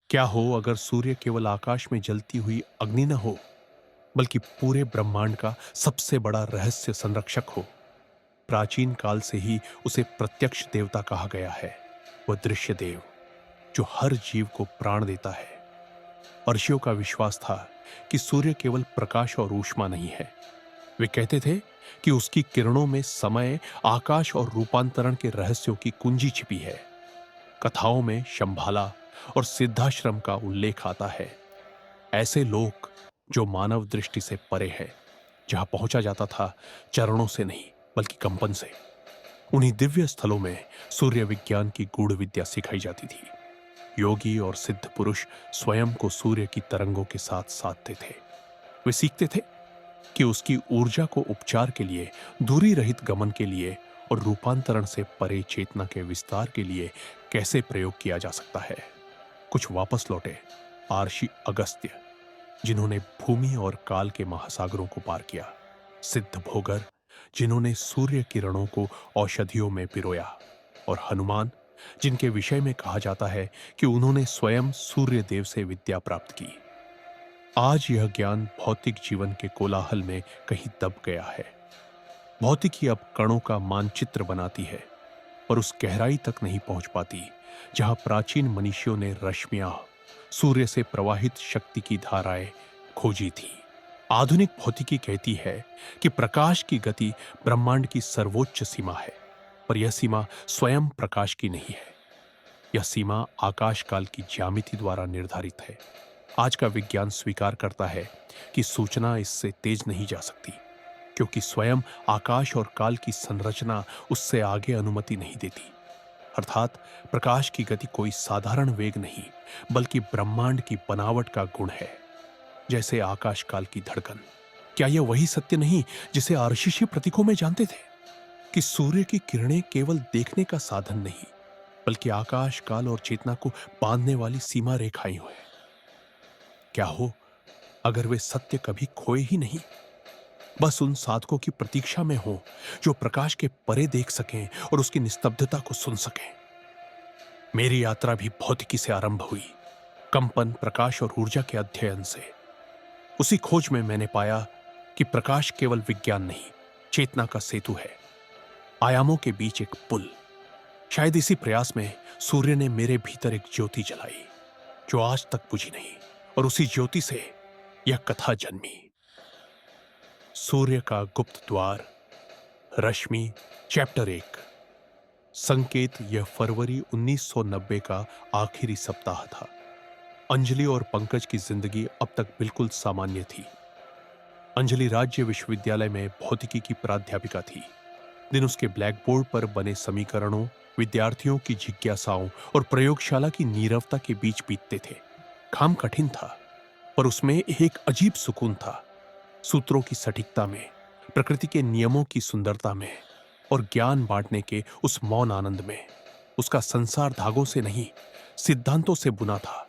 क्या हो अगर सूर्य केवल आकाश में जलती हुई अग्नि न हो, बल्कि पूरे ब्रह्मांड का सबसे बड़ा रहस्य संरक्षक हो। प्राचीन काल से ही उसे प्रत्यक्ष देवता कहा गया है। वह दृश्य देव जो हर जीव को प्राण देता है। ऋषियों का विश्वास था कि सूर्य केवल प्रकाश और ऊष्मा नहीं है। वे कहते थे कि उसकी किरणों में समय, आकाश और रूपांतरण के रहस्यों की कुंजी छिपी है। कथाओं में शंभाला और सिद्धाश्रम का उल्लेख आता है। ऐसे लोक जो मानव दृष्टि से परे है, जहां पहुंचा जाता था चरणों से नहीं बल्कि कंपन से। उन्हीं दिव्य स्थलों में सूर्य विज्ञान की गूढ़ विद्या सिखाई जाती थी। योगी और सिद्ध पुरुष स्वयं को सूर्य की तरंगों के साथ साधते थे। वे सीखते थे कि उसकी ऊर्जा को उपचार के लिए, दूरी रहित गमन के लिए और रूपांतरण से परे चेतना के विस्तार के लिए कैसे प्रयोग किया जा सकता है। कुछ वापस लौटे आर्षि अगस्त्य, जिन्होंने भूमि और काल के महासागरों को पार किया। सिद्ध भोगर, जिन्होंने सूर्य किरणों को औषधियों में पिरोया। और हनुमान, जिनके विषय में कहा जाता है कि उन्होंने स्वयं सूर्य देव से विद्या प्राप्त की। आज यह ज्ञान भौतिक जीवन के कोलाहल में कहीं दब गया है। भौतिकी अब कणों का मानचित्र बनाती है, पर उस गहराई तक नहीं पहुंच पाती जहां प्राचीन मनीषियों ने रश्मियां, सूर्य से प्रवाहित शक्ति की धाराएं खोजी थी। आधुनिक भौतिकी कहती है कि प्रकाश की गति ब्रह्मांड की सर्वोच्च सीमा है, पर यह सीमा स्वयं प्रकाश की नहीं है। यह सीमा आकाश काल की ज्यामिति द्वारा निर्धारित है। आज का विज्ञान स्वीकार करता है कि सूचना इससे तेज नहीं जा सकती, क्योंकि स्वयं आकाश और काल की संरचना उससे आगे अनुमति नहीं देती। अर्थात प्रकाश की गति कोई साधारण वेग नहीं, बल्कि ब्रह्मांड की बनावट का गुण है। जैसे आकाश काल की धड़कन। क्या यह वही सत्य नहीं जिसे आर्षि प्रतीकों में जानते थे, कि सूर्य की किरणें केवल देखने का साधन नहीं, बल्कि आकाश काल और चेतना को बांधने वाली सीमा रेखाएं हुए। क्या हो अगर वे सत्य कभी खोए ही नहीं, बस उन साधकों की प्रतीक्षा में हो जो प्रकाश के परे देख सकें और उसकी निस्तब्धता को सुन सकें। मेरी यात्रा भी भौतिकी से आरंभ हुई, कंपन, प्रकाश और ऊर्जा के अध्ययन से। उसी खोज में मैंने पाया कि प्रकाश केवल विज्ञान नहीं, चेतना का सेतु है, आयामों के बीच एक पुल। शायद इसी प्रयास में सूर्य ने मेरे भीतर एक ज्योति जलाई जो आज तक बुझी नहीं, और उसी ज्योति से यह कथा जन्मी। सूर्य का गुप्त द्वार, रश्मि, चैप्टर 1। संकेत। यह फरवरी 1990 का आखिरी सप्ताह था। अंजलि और पंकज की जिंदगी अब तक बिल्कुल सामान्य थी। अंजलि राज्य विश्वविद्यालय में भौतिकी की प्राध्यापिका थी। दिन उसके ब्लैक बोर्ड पर बने समीकरणों, विद्यार्थियों की जिज्ञासाओं और प्रयोगशाला की नीरवता के बीच बीतते थे। काम कठिन था, पर उसमें एक अजीब सुकून था। सूत्रों की सटीकता में, प्रकृति के नियमों की सुंदरता में और ज्ञान बांटने के उस मौन आनंद में। उसका संसार धागों से नहीं, सिद्धांतों से बुना था।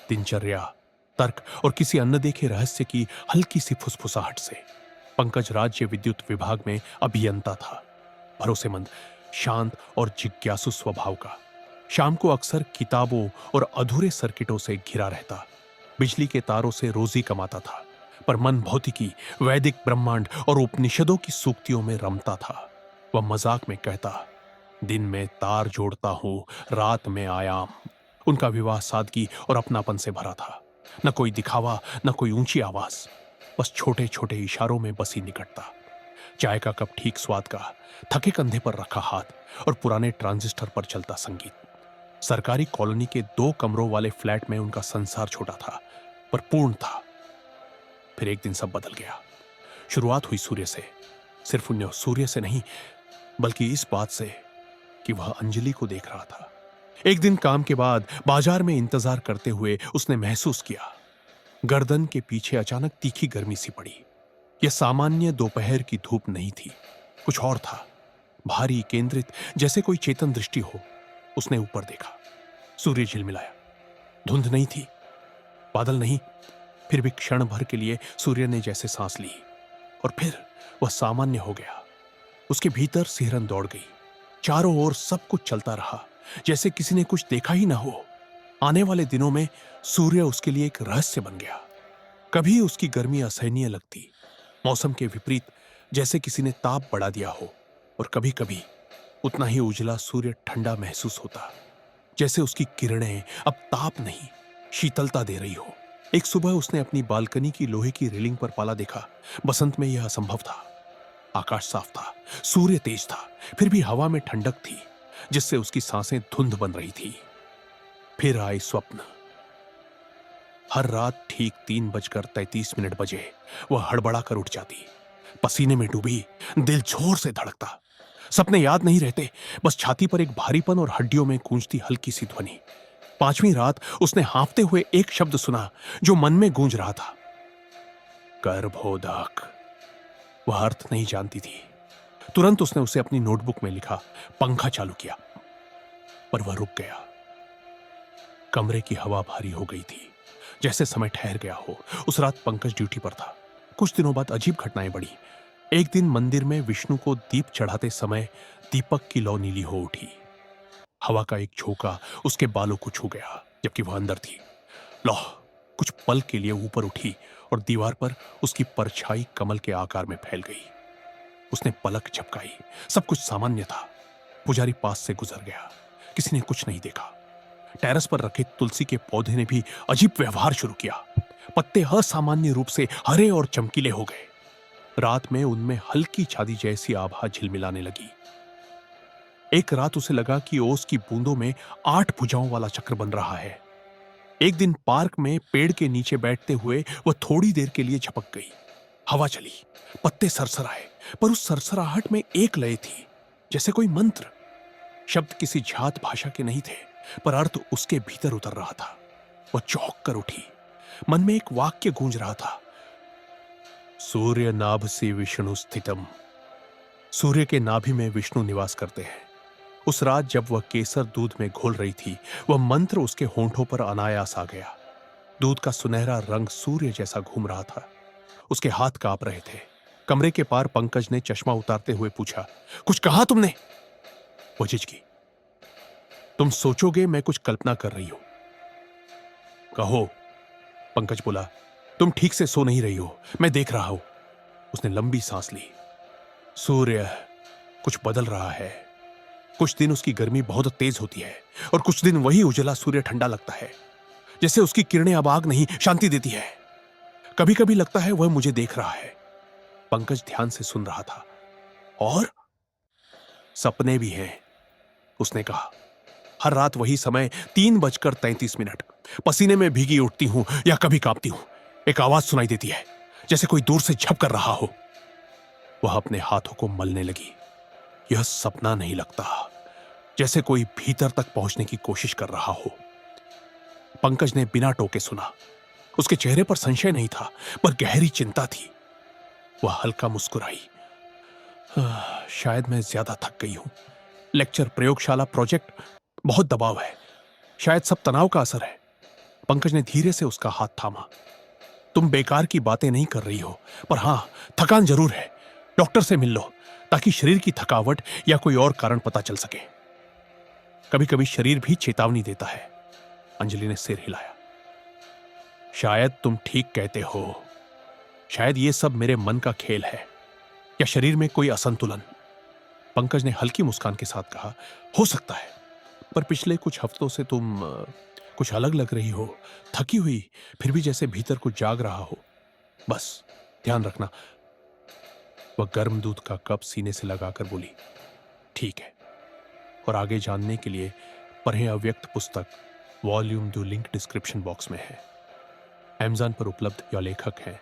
दिनचर्या, तर्क और किसी अनदेखे रहस्य की हल्की सी फुसफुसाहट से। पंकज राज्य विद्युत विभाग में अभियंता था, भरोसेमंद, शांत और जिज्ञासु स्वभाव का। शाम को अक्सर किताबों और अधूरे सर्किटों से घिरा रहता। बिजली के तारों से रोजी कमाता था, पर मन भौतिकी, वैदिक ब्रह्मांड और उपनिषदों की सूक्तियों में रमता था। वह मजाक में कहता, दिन में तार जोड़ता हूं, रात में आयाम। उनका विवाह सादगी और अपनापन से भरा था। न कोई दिखावा, न कोई ऊंची आवाज, बस छोटे छोटे इशारों में बसी निकटता। चाय का कप ठीक स्वाद का, थके कंधे पर रखा हाथ और पुराने ट्रांजिस्टर पर चलता संगीत। सरकारी कॉलोनी के 2 कमरों वाले फ्लैट में उनका संसार छोटा था, पर पूर्ण था। फिर एक दिन सब बदल गया। शुरुआत हुई सूर्य से। सिर्फ उन्हें सूर्य से नहीं, बल्कि इस बात से कि वह अंजलि को देख रहा था। एक दिन काम के बाद बाजार में इंतजार करते हुए उसने महसूस किया, गर्दन के पीछे अचानक तीखी गर्मी सी पड़ी। यह सामान्य दोपहर की धूप नहीं थी, कुछ और था। भारी, केंद्रित, जैसे कोई चेतन दृष्टि हो। उसने ऊपर देखा। सूर्य झिलमिलाया। धुंध नहीं थी, बादल नहीं, फिर भी क्षण भर के लिए सूर्य ने जैसे सांस ली, और फिर वह सामान्य हो गया। उसके भीतर सिहरन दौड़ गई। चारों ओर सब कुछ चलता रहा, जैसे किसी ने कुछ देखा ही ना हो। आने वाले दिनों में सूर्य उसके लिए एक रहस्य बन गया। कभी उसकी गर्मी असहनीय लगती, मौसम के विपरीत, जैसे किसी ने ताप बढ़ा दिया हो, और कभी कभी उतना ही उजला सूर्य ठंडा महसूस होता, जैसे उसकी किरणें अब ताप नहीं, शीतलता दे रही हो। एक सुबह उसने अपनी बालकनी की लोहे की रेलिंग पर पाला देखा। बसंत में यह असंभव था। आकाश साफ था, सूर्य तेज था, फिर भी हवा में ठंडक थी, जिससे उसकी सांसें धुंध बन रही थी। फिर आए स्वप्न। हर रात ठीक 3:33 बजे वह हड़बड़ा कर उठ जाती, पसीने में डूबी, दिल जोर से धड़कता। सपने याद नहीं रहते, बस छाती पर एक भारीपन और हड्डियों में गूंजती हल्की सी ध्वनि। 5वीं रात उसने हाँफते हुए एक शब्द सुना जो मन में गूंज रहा था, गर्भोदक। वह अर्थ नहीं जानती थी। तुरंत उसने उसे अपनी नोटबुक में लिखा, पंखा चालू किया, पर वह रुक गया। कमरे की हवा भारी हो गई थी, जैसे समय ठहर गया हो। उस रात पंकज ड्यूटी पर था। कुछ दिनों बाद अजीब घटनाएं बढ़ी। एक दिन मंदिर में विष्णु को दीप चढ़ाते समय दीपक की लौ नीली हो उठी। हवा का एक झोंका उसके बालों को छू गया, जबकि वह अंदर थी। लौ कुछ पल के लिए ऊपर उठी और दीवार पर उसकी परछाई कमल के आकार में फैल गई। उसने पलक झपकाई, सब कुछ सामान्य था। पुजारी पास से गुजर गया, किसी ने कुछ नहीं देखा। टेरेस पर रखे तुलसी के पौधे ने भी अजीब व्यवहार शुरू किया। पत्ते असामान्य रूप से हरे और चमकीले हो गए। रात में उनमें हल्की चांदी जैसी आभा झिलमिलाने लगी। एक रात उसे लगा कि ओस की बूंदों में 8 भुजाओं वाला चक्र बन रहा है। एक दिन पार्क में पेड़ के नीचे बैठते हुए वह थोड़ी देर के लिए झपक गई। हवा चली, पत्ते सरसराए, पर उस सरसराहट में एक लय थी, जैसे कोई मंत्र। शब्द किसी जात भाषा के नहीं थे, पर अर्थ उसके भीतर उतर रहा था। वह चौंक कर उठी। मन में एक वाक्य गूंज रहा था, सूर्य नाभसी विष्णु स्थितम। सूर्य के नाभि में विष्णु निवास करते हैं। उस रात जब वह केसर दूध में घोल रही थी, वह मंत्र उसके होंठों पर अनायास आ गया। दूध का सुनहरा रंग सूर्य जैसा घूम रहा था। उसके हाथ कांप रहे थे। कमरे के पार पंकज ने चश्मा उतारते हुए पूछा, कुछ कहा तुमने? वो झिझकी। तुम सोचोगे मैं कुछ कल्पना कर रही हूं। कहो। पंकज बोला, तुम ठीक से सो नहीं रही हो, मैं देख रहा हूं। उसने लंबी सांस ली। सूर्य कुछ बदल रहा है। कुछ दिन उसकी गर्मी बहुत तेज होती है, और कुछ दिन वही उजला सूर्य ठंडा लगता है, जैसे उसकी किरणें अब आग नहीं, शांति देती है। कभी कभी लगता है वह मुझे देख रहा है। पंकज ध्यान से सुन रहा था। और सपने भी हैं, उसने कहा। हर रात वही समय, 3:33। पसीने में भीगी उठती हूं या कभी कांपती हूं। एक आवाज सुनाई देती है, जैसे कोई दूर से झपक कर रहा हो। वह अपने हाथों को मलने लगी। यह सपना नहीं लगता, जैसे कोई भीतर तक पहुंचने की कोशिश कर रहा हो। पंकज ने बिना टोके सुना। उसके चेहरे पर संशय नहीं था, पर गहरी चिंता थी। वह हल्का मुस्कुराई। शायद मैं ज्यादा थक गई हूं। लेक्चर, प्रयोगशाला, प्रोजेक्ट, बहुत दबाव है। शायद सब तनाव का असर है। पंकज ने धीरे से उसका हाथ थामा। तुम बेकार की बातें नहीं कर रही हो, पर हां, थकान जरूर है। डॉक्टर से मिल लो, ताकि शरीर की थकावट या कोई और कारण पता चल सके। कभी कभी शरीर भी चेतावनी देता है। अंजलि ने सिर हिलाया। शायद तुम ठीक कहते हो। शायद ये सब मेरे मन का खेल है, या शरीर में कोई असंतुलन। पंकज ने हल्की मुस्कान के साथ कहा, हो सकता है, पर पिछले कुछ हफ्तों से तुम कुछ अलग लग रही हो। थकी हुई, फिर भी जैसे भीतर कुछ जाग रहा हो। बस ध्यान रखना। वह गर्म दूध का कप सीने से लगाकर बोली, ठीक है। और आगे जानने के लिए पढ़ें अव्यक्त पुस्तक, वॉल्यूम 2, लिंक डिस्क्रिप्शन बॉक्स में है। अमेज़न पर उपलब्ध। यह लेखक हैं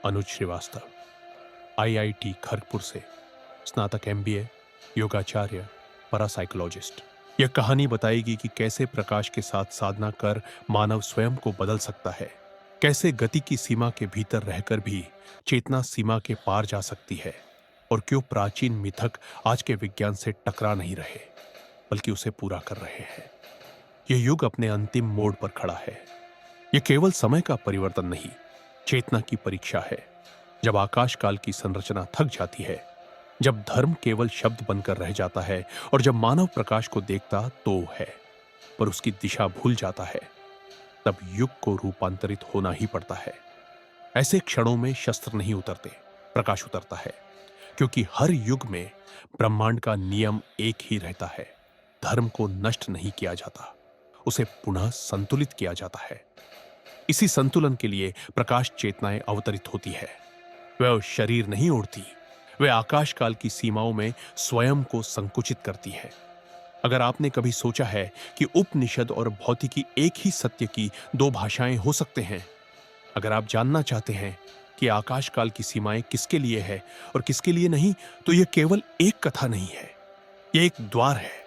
अनुज श्रीवास्तव, आईआईटी खड़गपुर से स्नातक एमबीए, योगाचार्य, पैरासाइकोलॉजिस्ट। यह कहानी बताएगी कि कैसे प्रकाश के साथ साधना कर मानव स्वयं को बदल सकता है, कैसे गति की सीमा के भीतर रहकर भी चेतना सीमा के पार जा सकती है, और क्यों प्राचीन मिथक आज के विज्ञान से टकरा नहीं रहे, बल्कि उसे पूरा कर रहे हैं। यह युग अपने अंतिम मोड़ पर खड़ा है। यह केवल समय का परिवर्तन नहीं, चेतना की परीक्षा है। जब आकाश काल की संरचना थक जाती है, जब धर्म केवल शब्द बनकर रह जाता है, और जब मानव प्रकाश को देखता तो है, पर उसकी दिशा भूल जाता है, तब युग को रूपांतरित होना ही पड़ता है। ऐसे क्षणों में शस्त्र नहीं उतरते, प्रकाश उतरता है, क्योंकि हर युग में ब्रह्मांड का नियम एक ही रहता है। धर्म को नष्ट नहीं किया जाता, उसे पुनः संतुलित किया जाता है। इसी संतुलन के लिए प्रकाश चेतनाएं अवतरित होती है। वह शरीर नहीं ओढ़ती, वे आकाश काल की सीमाओं में स्वयं को संकुचित करती है। अगर आपने कभी सोचा है कि उपनिषद और भौतिकी एक ही सत्य की दो भाषाएं हो सकते हैं, अगर आप जानना चाहते हैं कि आकाश काल की सीमाएं किसके लिए है और किसके लिए नहीं, तो यह केवल एक कथा नहीं है, यह एक द्वार है।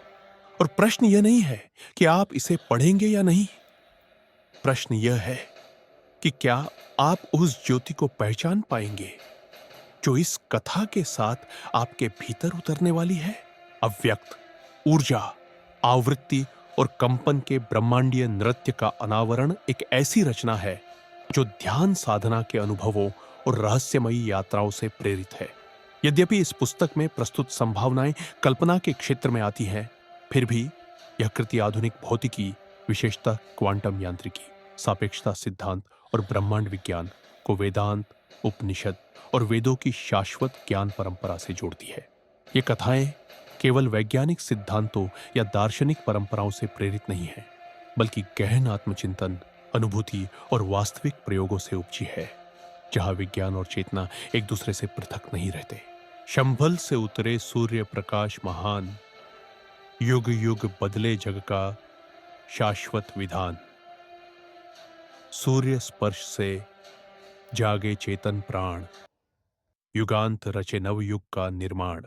और प्रश्न यह नहीं है कि आप इसे पढ़ेंगे या नहीं, प्रश्न यह है कि क्या आप उस ज्योति को पहचान पाएंगे जो इस कथा के साथ आपके भीतर उतरने वाली है। अव्यक्त ऊर्जा, आवृत्ति और कंपन के ब्रह्मांडीय नृत्य का अनावरण एक ऐसी रचना है जो ध्यान साधना के अनुभवों और रहस्यमयी यात्राओं से प्रेरित है। यद्यपि इस पुस्तक में प्रस्तुत संभावनाएं कल्पना के क्षेत्र में आती हैं, फिर भी यह कृति आधुनिक भौतिकी, विशेषतः क्वांटम यांत्रिकी, सापेक्षता सिद्धांत और ब्रह्मांड विज्ञान को वेदांत, उपनिषद और वेदों की शाश्वत ज्ञान परंपरा से जोड़ती है। ये कथाएं केवल वैज्ञानिक सिद्धांतों या दार्शनिक परंपराओं से प्रेरित नहीं है, बल्कि गहन आत्मचिंतन, अनुभूति और वास्तविक प्रयोगों से उपजी है, जहां विज्ञान और चेतना एक दूसरे से पृथक नहीं रहते। शंभल से उतरे सूर्य प्रकाश महान, युग युग बदले जग का शाश्वत विधान। सूर्य स्पर्श से जागे चेतन प्राण, युगांत रचे नवयुग का निर्माण।